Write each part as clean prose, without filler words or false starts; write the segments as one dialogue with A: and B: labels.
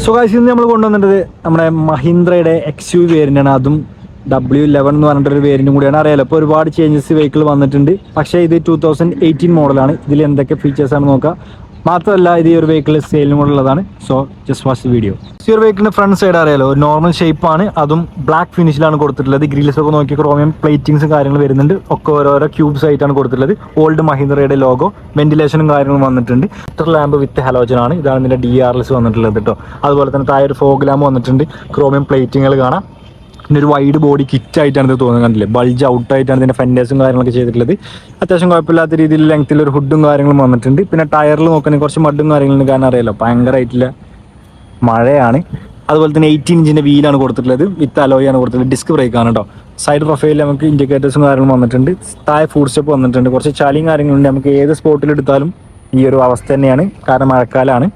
A: So guys, ഇന്ന് നമ്മൾ കൊണ്ടുവന്നിട്ടത് നമ്മുടെ മഹീന്ദ്രയുടെ XUV വേരിയൻ്റാണ്. അതും W11 എന്ന് പറഞ്ഞിട്ടൊരു വേരിയൻറ്റും കൂടിയാണ്. അറിയാലോ, ഇപ്പോൾ ഒരുപാട് ചേഞ്ചസ് വെഹിക്കിൾ വന്നിട്ടുണ്ട്. പക്ഷേ ഇത് 2018 മോഡലാണ്. ഇതിൽ എന്തൊക്കെ ഫീച്ചേഴ്സാണ് നോക്കുക. മാത്രമല്ല, ഇത് ഈ ഒരു വെഹിക്കിൾ സെയിലിനും കൂടെ ഉള്ളതാണ്. So just watch the video. ഈ ഒരു വെഹിക്കിളിൻ്റെ ഫ്രണ്ട് സൈഡ് അറിയാലോ, ഒരു നോർമൽ ഷേപ്പാണ്. അതും ബ്ലാക്ക് ഫിനിഷിലാണ് കൊടുത്തിട്ടുള്ളത്. ഗ്രിൽസ് ഒക്കെ നോക്കി ക്രോമിയം പ്ലേറ്റിങ്സും കാര്യങ്ങളും വരുന്നുണ്ട്. ഒക്കെ ഓരോരോ ക്യൂബ്സ് ആയിട്ടാണ് കൊടുത്തിട്ടുള്ളത്. ഓൾഡ് മഹീന്ദ്രയുടെ ലോഗോ, വെന്റിലേഷനും കാര്യങ്ങളും വന്നിട്ടുണ്ട്. ലാമ്പ് വിത്ത് ഹലോജൻ ആണ്. ഇതാണ് ഇതിൻ്റെ DRLs വന്നിട്ടുള്ളത് കേട്ടോ. അതുപോലെ തന്നെ താഴെ ഒരു ഫോഗ് ലാമ്പ് വന്നിട്ടുണ്ട്. ക്രോമിയം പ്ലേറ്റിങ്ങുകൾ കാണാം. പിന്നെ ഒരു വൈഡ് ബോഡി കിറ്റ് ആയിട്ടാണ് ഇത് തോന്നുന്നത്. കണ്ടില്ലേ, ബൾജ് ഔട്ട് ആയിട്ടാണ് ഇതിൻ്റെ ഫെൻഡേഴ്സും കാര്യങ്ങളൊക്കെ ചെയ്തിട്ടുള്ളത്. അത്യാവശ്യം കുഴപ്പമില്ലാത്ത രീതിയിൽ ലെങ്ത്തിൽ ഒരു ഹുഡും കാര്യങ്ങളും വന്നിട്ടുണ്ട്. പിന്നെ ടയറിൽ നോക്കുകയാണെങ്കിൽ കുറച്ച് മഡും കാര്യങ്ങളും കാരണം അറിയാലോ, ഭയങ്കരമായിട്ടുള്ള മഴയാണ്. അതുപോലെ തന്നെ 18 ഇഞ്ചിൻ്റെ വീലാണ് കൊടുത്തിട്ടുള്ളത്. വിത്ത് അലോയാണ് കൊടുത്തിട്ടുള്ളത്. ഡിസ്ക് ബ്രേക്കാണ് കേട്ടോ. സൈഡ് പ്രൊഫൈലിൽ നമുക്ക് ഇൻഡിക്കേറ്റേഴ്സും കാര്യങ്ങളും വന്നിട്ടുണ്ട്. താഴെ ഫുഡ് സ്റ്റെപ്പ് വന്നിട്ടുണ്ട്. കുറച്ച് ചളിയും കാര്യങ്ങളുണ്ട്. നമുക്ക് ഏത് സ്പോട്ടിലെടുത്താലും ഈ ഒരു അവസ്ഥ തന്നെയാണ്, കാരണം മഴക്കാലമാണ്.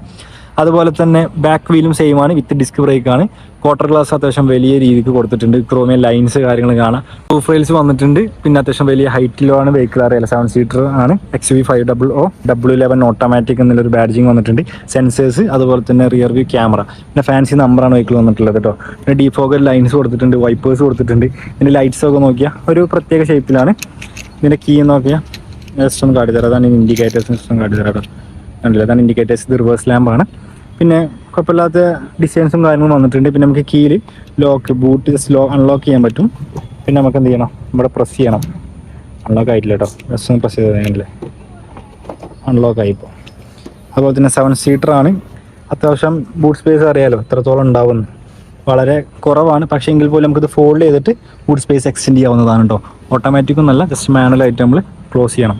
A: അതുപോലെ തന്നെ ബാക്ക് വീലും സെയിം ആണ്, വിത്ത് ഡിസ്ക് ബ്രേക്കാണ്. ക്വാർട്ടർ ഗ്ലാസ് അത്യാവശ്യം വലിയ രീതിക്ക് കൊടുത്തിട്ടുണ്ട്. ക്രോമിയം ലൈൻസ് കാര്യങ്ങൾ കാണാം. റൂഫ് റെയിൽസ് വന്നിട്ടുണ്ട്. പിന്നെ അത്യാവശ്യം വലിയ ഹൈറ്റിലാണ് വെഹിക്കിൾ. അറിയാലോ, 7 സീറ്റർ ആണ്. XUV 500 W11 ഓട്ടോമാറ്റിക് എന്നുള്ളൊരു ബാഡ്ജിങ് വന്നിട്ടുണ്ട്. സെൻസേഴ്സ്, അതുപോലെ തന്നെ റിയർ വ്യൂ ക്യാമറ, പിന്നെ ഫാൻസി നമ്പറാണ് വെഹിക്കിൾ വന്നിട്ടുള്ളത് കേട്ടോ. പിന്നെ ഡീഫോഗർ ലൈൻസ് കൊടുത്തിട്ടുണ്ട്, വൈപ്പേഴ്സ് കൊടുത്തിട്ടുണ്ട്. പിന്നെ ലൈറ്റ്സ് ഒക്കെ നോക്കിയാൽ ഒരു പ്രത്യേക ഷേപ്പിലാണ്. ഇതിൻ്റെ കീ നോക്കിയാൽ ജസ്റ്റ് ഒന്ന് കാട്ടിത്തരാം. അതാണ് ഇൻഡിക്കേറ്റേഴ്സ് ജസ്റ്റ് ഒന്ന് കാട്ടിത്തരാം കേട്ടോ. കണ്ടില്ല, അതാണ് ഇൻഡിക്കേറ്റേഴ്സ്. ഇത് റിവേഴ്സ് ലാമ്പാണ്. പിന്നെ കുഴപ്പമില്ലാത്ത ഡിസൈൻസും കാര്യങ്ങളും വന്നിട്ടുണ്ട്. പിന്നെ നമുക്ക് കീയിൽ ലോക്ക്, ബൂട്ട് ജസ്റ്റ് അൺലോക്ക് ചെയ്യാൻ പറ്റും. പിന്നെ നമുക്ക് എന്ത് ചെയ്യണം, ഇവിടെ പ്രസ് ചെയ്യണം. അൺലോക്ക് ആയിട്ടില്ല കേട്ടോ, ജസ്റ്റ് ഒന്ന് പ്രസ് ചെയ്തല്ലേ, അൺലോക്ക് ആയിപ്പോൾ. അതുപോലെ തന്നെ 7 സീറ്റർ ആണ്. അത്യാവശ്യം ബൂട്ട് സ്പേസ് അറിയാലോ എത്രത്തോളം ഉണ്ടാവുമെന്ന്. വളരെ കുറവാണ്, പക്ഷേ എങ്കിൽ പോലും നമുക്കിത് ഫോൾഡ് ചെയ്തിട്ട് ബൂട്ട് സ്പേസ് എക്സ്റ്റെൻഡ് ചെയ്യാവുന്നതാണ് കേട്ടോ. ഓട്ടോമാറ്റിക്കും നല്ല, ജസ്റ്റ് മാനുവലായിട്ട് നമ്മൾ ക്ലോസ് ചെയ്യണം.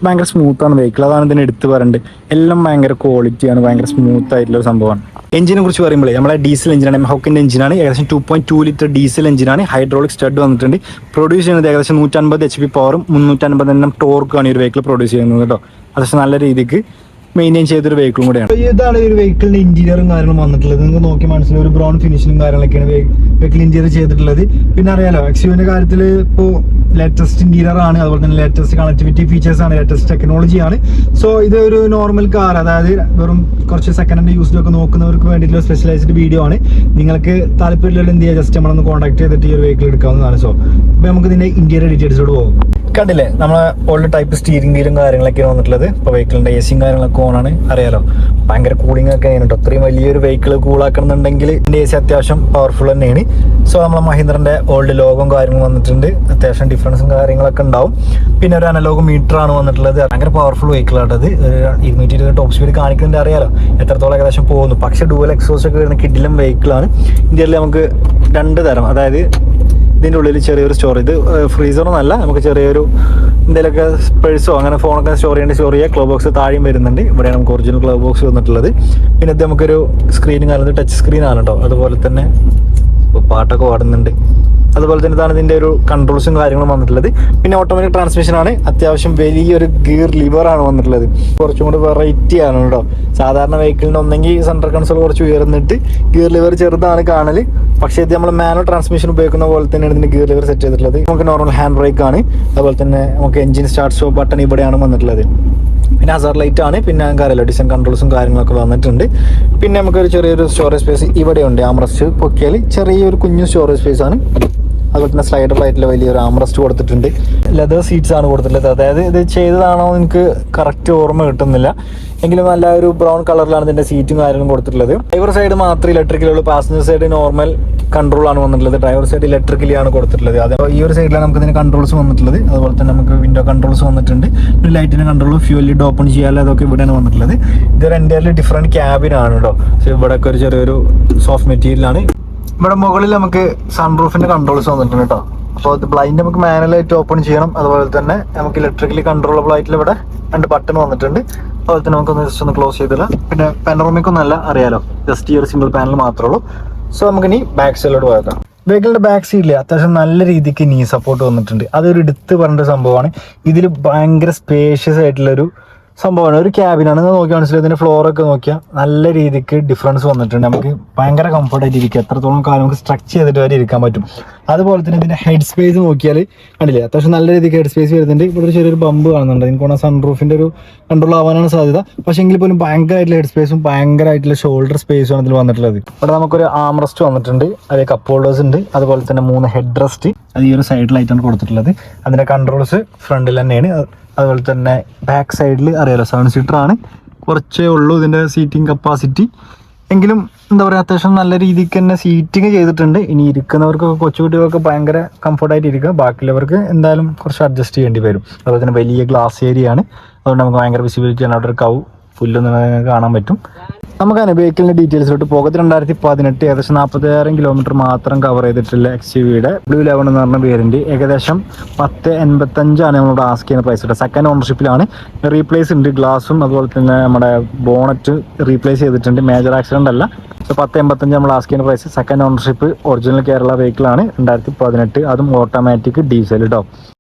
A: ഭയങ്കര സ്മൂത്താണ് വെഹിക്കിൾ, അതാണ് ഇതിന് എടുത്ത് പറയേണ്ടത്. എല്ലാം ഭയങ്കര ക്വാളിറ്റിയാണ്, ഭയങ്കര സ്മൂത്ത് ആയിട്ടുള്ള ഒരു സംഭവമാണ്. എഞ്ചിനെ കുറിച്ച് പറയുമ്പോൾ നമ്മുടെ ഡീസൽ എഞ്ചിനാണ്, ഹോക്കിൻ്റെ എഞ്ചിനാണ്. ഏകദേശം 2.2 ലിറ്റർ ഡീസൽ എഞ്ചിനാണ്. ഹൈഡ്രോളിക് സ്റ്റഡ് വന്നിട്ടുണ്ട്. പ്രൊഡ്യൂസ് ചെയ്യുന്നത് ഏകദേശം 150 HP പവറും 350 Nm ടോർക്കാണ് ഈ ഒരു വെഹിക്കിൾ പ്രൊഡ്യൂസ് ചെയ്യുന്നത് കേട്ടോ. അത്യാവശ്യം നല്ല രീതിക്ക് മെയിൻറ്റെയിൻ ചെയ്തൊരു വെഹിക്കിളും കൂടെയാണ്. ഇതാണ് ഈ ഒരു വെഹിക്കിളിന്റെ ഇന്റീരിയറും കാര്യങ്ങളും വന്നിട്ടുള്ളത്. നിങ്ങൾക്ക് നോക്കി മനസ്സിലായി, ഒരു ബ്രൗൺ ഫിനിഷിലും കാര്യങ്ങളൊക്കെയാണ് വെഹിക്കിൾ ഇന്റീരിയർ ചെയ്തിട്ടുള്ളത്. പിന്നെ അറിയാലോ, XUVന്റെ കാര്യത്തിൽ ഇപ്പോൾ ലേറ്റസ്റ്റ് ഇന്റീരിയർ ആണ്. അതുപോലെ തന്നെ ലേറ്റസ്റ്റ് കണക്ടിവിറ്റി ഫീച്ചേഴ്സ് ആണ്, ലേറ്റസ്റ്റ് ടെക്നോളജി ആണ്. സോ ഇത് ഒരു നോർമൽ കാർ, അതായത് വെറും കുറച്ച് സെക്കൻഡ് ഹാൻഡ് യൂസിലൊക്കെ നോക്കുന്നവർക്ക് വേണ്ടിയിട്ടുള്ള സ്പെഷ്യലൈസ്ഡ് വീഡിയോ ആണ്. നിങ്ങൾക്ക് താല്പര്യമുള്ള എന്ത് ചെയ്യുക, ജസ്റ്റ് നമ്മളൊന്ന് കോൺടാക്ട് ചെയ്തിട്ട് ഈ ഒരു വെഹിക്കിൾ എടുക്കാവുന്നതാണ്. സോ ഇപ്പോൾ നമുക്ക് ഇതിന്റെ ഇന്റീരിയർ ഡീറ്റെയിൽസോട് പോകും. കണ്ടില്ലേ, നമ്മളെ ഓൾഡ് ടൈപ്പ് സ്റ്റീരിംഗ് വീലും കാര്യങ്ങളൊക്കെയാണ് വന്നിട്ടുള്ളത്. ഇപ്പോൾ വെഹിക്കിളിന്റെ AC കാര്യങ്ങളൊക്കെ ഓണാണ്. അറിയാലോ, ഭയങ്കര കൂളിംഗ് ഒക്കെ ആണ് കേട്ടോ. അത്രയും വലിയൊരു വെഹിക്കിൾ കൂളാക്കണമെന്നുണ്ടെങ്കിൽ ഇതിന്റെ AC അത്യാവശ്യം പവർഫുൾ തന്നെയാണ്. സോ നമ്മളെ മഹീന്ദ്രന്റെ ഓൾഡ് ലോഗും കാര്യങ്ങളും വന്നിട്ടുണ്ട്. അത്യാവശ്യം ഡിഫറൻസും കാര്യങ്ങളൊക്കെ ഉണ്ടാവും. പിന്നെ ഒരു അനലോഗ് മീറ്റർ ആണ് വന്നിട്ടുള്ളത്. ഭയങ്കര പവർഫുൾ വെഹിക്കിൾ ആട്ടത്. 220 ടോപ്പ് സ്പീഡ് കാണിക്കുന്നുണ്ട്. അറിയാലോ എത്രത്തോളം ഏകദേശം പോകുന്നു. പക്ഷേ ഡുവൽ എക്സോസ്റ്റ് ഒക്കെ വരുന്ന കിഡിലും വെഹിക്കിളാണ്. ഇന്ത്യയിൽ നമുക്ക് 2 തരം, അതായത് ഇതിൻ്റെ ഉള്ളിൽ ചെറിയൊരു സ്റ്റോർ, ഇത് ഫ്രീസറൊന്നല്ല, നമുക്ക് ചെറിയൊരു എന്തെങ്കിലുമൊക്കെ പേഴ്സോ അങ്ങനെ ഫോണൊക്കെ സ്റ്റോർ ചെയ്യുക. ക്ലോ ബോക്സ് താഴെയും വരുന്നുണ്ട്. ഇവിടെയാണ് നമുക്ക് ഒറിജിനൽ ക്ലോ ബോക്സ് വന്നിട്ടുള്ളത്. പിന്നെ ഇത് നമുക്കൊരു സ്ക്രീനും കാര്യങ്ങൾ ടച്ച് സ്ക്രീനാണ് കേട്ടോ. അതുപോലെ തന്നെ പാട്ടൊക്കെ പാടുന്നുണ്ട്. അതുപോലെ തന്നെ ഇതാണ് ഇതിൻ്റെ ഒരു കൺട്രോൾസും കാര്യങ്ങളും വന്നിട്ടുള്ളത്. പിന്നെ ഓട്ടോമാറ്റിക് ട്രാൻസ്മിഷൻ ആണ്. അത്യാവശ്യം വലിയൊരു ഗിയർ ലിവറാണ് വന്നിട്ടുള്ളത്. കുറച്ചും കൂടി വെറൈറ്റി ആണ് കേട്ടോ. സാധാരണ വെഹിക്കിളിന് ഒന്നെങ്കിൽ സെൻട്രൽ കൺസോൾ കുറച്ച് ഉയർന്നിട്ട് ഗിയർ ലിവർ ചെറുതാണ് കാണൽ. പക്ഷേ ഇത് നമ്മൾ മാനുവൽ ട്രാൻസ്മിഷൻ ഉപയോഗിക്കുന്ന പോലെ തന്നെയാണ് ഇതിൻ്റെ ഗിയർ ലിവർ സെറ്റ് ചെയ്തിട്ടുള്ളത്. നമുക്ക് നോർമൽ ഹാൻഡ് ബ്രേക്ക് ആണ്. അതുപോലെ തന്നെ നമുക്ക് എഞ്ചിൻ സ്റ്റാർട്ട് സ്റ്റോപ്പ് ബട്ടൺ ഇവിടെയാണ് വന്നിട്ടുള്ളത്. പിന്നെ ഹസാർഡ് ലൈറ്റ് ആണ്. പിന്നെ നമുക്ക് അറിയാലോ, ഡിസൈൻ കൺട്രോൾസും കാര്യങ്ങളൊക്കെ വന്നിട്ടുണ്ട്. പിന്നെ നമുക്കൊരു ചെറിയൊരു സ്റ്റോറേജ് സ്പേസ് ഇവിടെയുണ്ട്. ആംറസ്റ്റ് പൊക്കിയാൽ ചെറിയൊരു കുഞ്ഞു സ്റ്റോറേജ് സ്പേസ് ആണ്. അതുപോലെ തന്നെ സ്ലൈഡർ ലൈറ്റിൽ വലിയൊരു ആംറസ്റ്റ് കൊടുത്തിട്ടുണ്ട്. ലെതർ സീറ്റ്സ് ആണ് കൊടുത്തിട്ടുള്ളത്. അതായത് ഇത് ചെയ്തതാണോ എനിക്ക് കറക്റ്റ് ഓർമ്മ കിട്ടുന്നില്ല, എങ്കിലും നല്ല ഒരു ബ്രൗൺ കളറിലാണ് ഇതിൻ്റെ സീറ്റും കാര്യങ്ങളും കൊടുത്തിട്ടുള്ളത്. ഡ്രൈവർ സൈഡ് മാത്രമേ ഇലക്ട്രിക്കലുള്ളൂ. പാസഞ്ചർ സൈഡ് നോർമൽ കൺട്രോൾ ആണ് വന്നിട്ടുള്ളത്. ഡ്രൈവർ സൈഡ് ഇലക്ട്രിക്കലി ആണ് കൊടുത്തിട്ടുള്ളത്. അതേപോലെ ഈ ഒരു സൈഡിലാണ് നമുക്ക് ഇതിന് കൺട്രോൾസ് വന്നിട്ടുള്ളത്. അതുപോലെ തന്നെ നമുക്ക് വിൻഡോ കൺട്രോൾസ് വന്നിട്ടുണ്ട്. പിന്നെ ലൈറ്റിൻ്റെ കൺട്രോൾ, ഫ്യൂൽ ലിഡ് ഓപ്പൺ ചെയ്യാൻ അതൊക്കെ ഇവിടെയാണ് വന്നിട്ടുള്ളത്. ഇതൊരു എൻ്റയർലി ഡിഫറെൻറ്റ് ക്യാബിനാണ് കേട്ടോ. സോ ഇവിടെയൊക്കെ ഒരു ചെറിയൊരു സോഫ്റ്റ് മെറ്റീരിയലാണ്. ഇവിടെ മുകളിൽ നമുക്ക് സൺറൂഫിന്റെ കൺട്രോൾസ് വന്നിട്ടുണ്ട് കേട്ടോ. അപ്പോൾ ഇത് ബ്ലൈൻഡ് നമുക്ക് മാനുവലായിട്ട് ഓപ്പൺ ചെയ്യണം. അതുപോലെ തന്നെ നമുക്ക് ഇലക്ട്രിക്കലി കൺട്രോളബിൾ ആയിട്ടുള്ള ഇവിടെ 2 ബട്ടൺ വന്നിട്ടുണ്ട്. അതുപോലെ തന്നെ നമുക്കൊന്ന് ജസ്റ്റ് ഒന്ന് ക്ലോസ് ചെയ്തില്ല. പിന്നെ പാനോറമിക് ഒന്നല്ല, അറിയാലോ, ജസ്റ്റ് ഈ ഒരു സിംഗിൾ പാനൽ മാത്രമേ ഉള്ളൂ. സോ നമുക്കിനി ബാക്ക് സൈഡിലോട്ട് പോകാം. വെഹിക്കിളിന്റെ ബാക്ക് സീറ്റിൽ അത്യാവശ്യം നല്ല രീതിക്ക് നീ സപ്പോർട്ട് വന്നിട്ടുണ്ട്. അതൊരു എടുത്ത് പറഞ്ഞ സംഭവമാണ്. ഇതിൽ ഭയങ്കര സ്പേഷ്യസ് ആയിട്ടുള്ളൊരു സംഭവമാണ്. ഒരു ക്യാബിനാണ് നോക്കി മനസ്സിലായി. ഇതിന്റെ ഫ്ലോർ ഒക്കെ നോക്കിയാൽ നല്ല രീതിക്ക് ഡിഫറൻസ് വന്നിട്ടുണ്ട്. നമുക്ക് ഭയങ്കര കംഫർട്ട് ആയിട്ട് ഇരിക്കുക, എത്രത്തോളം കാലം നമുക്ക് സ്ട്രക്ചർ ചെയ്തിട്ട് വരെ ഇരിക്കാൻ പറ്റും. അതുപോലെ തന്നെ ഇതിന്റെ ഹെഡ് സ്പേസ് നോക്കിയാൽ കണ്ടില്ലേ, അത്യാവശ്യം നല്ല രീതിക്ക് ഹെഡ് സ്പേസ് വരുന്നുണ്ട്. ഇവിടെ ഒരു ചെറിയൊരു ബമ്പ് കാണുന്നുണ്ട്, എനിക്ക് സൺ റൂഫിന്റെ ഒരു കൺട്രോൾ ആവാനാണ് സാധ്യത. പക്ഷേ എങ്കിൽ പോലും ഭയങ്കരമായിട്ടുള്ള ഹെഡ് സ്പേസും ഭയങ്കരമായിട്ടുള്ള ഷോൾഡർ സ്പേസും ആണ് ഇതിൽ വന്നിട്ടുള്ളത്. ഇവിടെ നമുക്കൊരു ആം റെസ്റ്റ് വന്നിട്ടുണ്ട്, അതേ കപ്പ് ഹോൾഡേഴ്സ് ഉണ്ട്. അതുപോലെ തന്നെ 3 ഹെഡ് റെസ്റ്റ്, അത് ഈ ഒരു സൈഡിലായിട്ടാണ് കൊടുത്തിട്ടുള്ളത്. അതിന്റെ കൺട്രോൾസ് ഫ്രണ്ടിൽ തന്നെയാണ്. അതുപോലെ തന്നെ ബാക്ക് സൈഡിൽ അറിയാലോ 7 സീറ്റർ ആണ്, കുറച്ചേ ഉള്ളൂ ഇതിൻ്റെ സീറ്റിംഗ് കപ്പാസിറ്റി. എങ്കിലും എന്താ പറയുക, അത്യാവശ്യം നല്ല രീതിക്ക് തന്നെ സീറ്റിംഗ് ചെയ്തിട്ടുണ്ട്. ഇനി ഇരിക്കുന്നവർക്കൊക്കെ കൊച്ചുകുട്ടികൾക്ക് ഭയങ്കര കംഫർട്ടായിട്ട് ഇരിക്കുക, ബാക്കിയുള്ളവർക്ക് എന്തായാലും കുറച്ച് അഡ്ജസ്റ്റ് ചെയ്യേണ്ടി വരും. അതുപോലെ തന്നെ വലിയ ഗ്ലാസ് ഏരിയ ആണ്, അതുകൊണ്ട് നമുക്ക് ഭയങ്കര വിസിബിലിറ്റി ആണ്. അവിടെ ഒരു പുല്ലൊന്നും കാണാൻ പറ്റും. നമുക്കതിന് വെഹിക്കിളിൻ്റെ ഡീറ്റെയിൽസിലോട്ട് പോകത്ത് 2018 ഏകദേശം 40,000 കിലോമീറ്റർ മാത്രം കവർ ചെയ്തിട്ടുള്ള XUV-യുടെ W11 എന്ന് പറഞ്ഞ വേരിയൻറ്റ് ഏകദേശം 1085 നമ്മളോട് ആസ്ക് ചെയ്യുന്ന പ്രൈസ് കിട്ടുക. സെക്കൻഡ് ഓണർഷിപ്പിലാണ്. റീപ്ലേസ് ഉണ്ട്, ഗ്ലാസും അതുപോലെ തന്നെ നമ്മുടെ ബോണറ്റ് റീപ്ലേസ് ചെയ്തിട്ടുണ്ട്. മേജർ ആക്സിഡൻ്റ് അല്ല. സോ 1085 നമ്മൾ ആസ്ക് ചെയ്യുന്ന price. Second ownership, original Kerala വെഹിക്കിളാണ്, 2018, അതും ഓട്ടോമാറ്റിക് ഡീസൽ കേട്ടോ.